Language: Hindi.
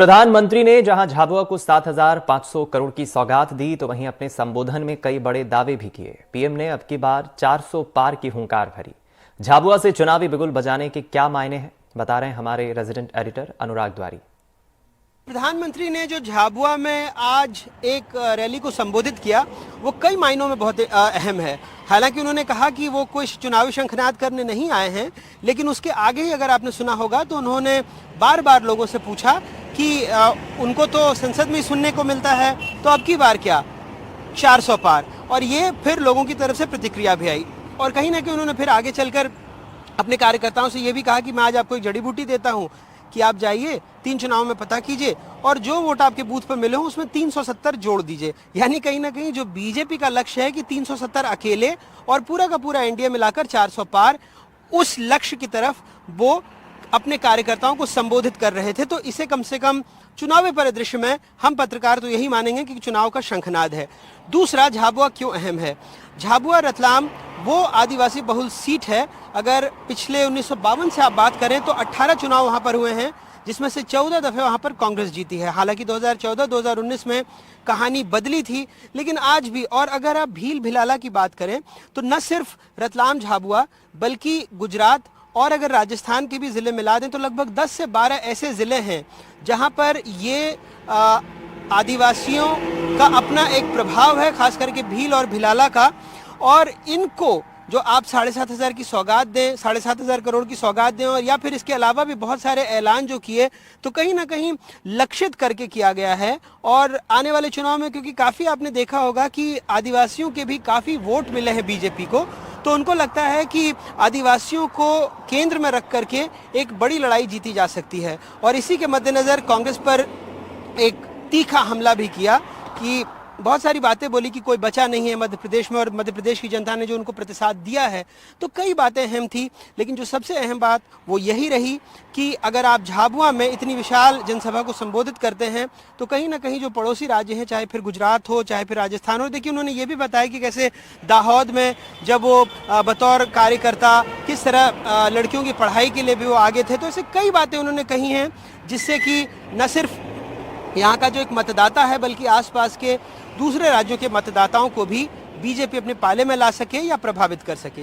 प्रधानमंत्री ने जहां झाबुआ को 7,500 करोड़ की सौगात दी, तो वहीं अपने संबोधन में कई बड़े दावे भी किए। पीएम ने अब की बार 400 पार की हुंकार भरी। झाबुआ से चुनावी बिगुल बजाने के क्या मायने हैं, बता रहे हैं हमारे रेजिडेंट एडिटर अनुराग द्वारी। प्रधानमंत्री ने जो झाबुआ में आज एक रैली को संबोधित किया, वो कई मायनों में बहुत अहम है। हालांकि उन्होंने कहा कि वो कोई चुनावी शंखनाद करने नहीं आए हैं, लेकिन उसके आगे ही अगर आपने सुना होगा तो उन्होंने बार बार लोगों से पूछा कि उनको तो संसद में ही सुनने को मिलता है, तो अब की बार क्या 400 पार। और ये फिर लोगों की तरफ से प्रतिक्रिया भी आई और कहीं ना कहीं उन्होंने फिर आगे चलकर अपने कार्यकर्ताओं से ये भी कहा कि मैं आज आपको एक जड़ी बूटी देता हूँ कि आप जाइए 3 चुनाव में पता कीजिए और जो वोट आपके बूथ पर मिले हो उसमें 370 जोड़ दीजिए। यानी कहीं ना कहीं जो बीजेपी का लक्ष्य है कि 370 अकेले और पूरा का पूरा एनडीए मिलाकर 400 पार, उस लक्ष्य की तरफ वो अपने कार्यकर्ताओं को संबोधित कर रहे थे। तो इसे कम से कम चुनावी परिदृश्य में हम पत्रकार तो यही मानेंगे कि चुनाव का शंखनाद है। दूसरा, झाबुआ क्यों अहम है? झाबुआ रतलाम वो आदिवासी बहुल सीट है। अगर पिछले 1952 से आप बात करें तो 18 चुनाव वहां पर हुए हैं, जिसमें से 14 दफे वहां पर कांग्रेस जीती है। हालांकि 2014-2019 में कहानी बदली थी, लेकिन आज भी। और अगर आप भील भिलाला की बात करें तो न सिर्फ रतलाम झाबुआ बल्कि गुजरात और अगर राजस्थान के भी जिले मिला दें तो लगभग 10 से 12 ऐसे जिले हैं जहां पर ये आदिवासियों का अपना एक प्रभाव है, खास करके भील और भिलाला का। और इनको जो आप 7,500 की सौगात दें, 7,500 करोड़ की सौगात दें, और या फिर इसके अलावा भी बहुत सारे ऐलान जो किए, तो कहीं ना कहीं लक्षित करके किया गया है। और आने वाले चुनाव में क्योंकि काफ़ी आपने देखा होगा कि आदिवासियों के भी काफ़ी वोट मिले हैं बीजेपी को, तो उनको लगता है कि आदिवासियों को केंद्र में रख करके एक बड़ी लड़ाई जीती जा सकती है। और इसी के मद्देनज़र कांग्रेस पर एक तीखा हमला भी किया कि बहुत सारी बातें बोली कि कोई बचा नहीं है मध्य प्रदेश में, और मध्य प्रदेश की जनता ने जो उनको प्रतिसाद दिया है, तो कई बातें अहम थी। लेकिन जो सबसे अहम बात वो यही रही कि अगर आप झाबुआ में इतनी विशाल जनसभा को संबोधित करते हैं तो कहीं ना कहीं जो पड़ोसी राज्य हैं, चाहे फिर गुजरात हो चाहे फिर राजस्थान हो। देखिए, उन्होंने ये भी बताया कि कैसे दाहोद में जब वो बतौर कार्यकर्ता किस तरह लड़कियों की पढ़ाई के लिए भी वो आगे थे। तो ऐसे कई बातें उन्होंने कही हैं जिससे कि न सिर्फ यहाँ का जो एक मतदाता है बल्कि आसपास के दूसरे राज्यों के मतदाताओं को भी बीजेपी अपने पाले में ला सके या प्रभावित कर सके।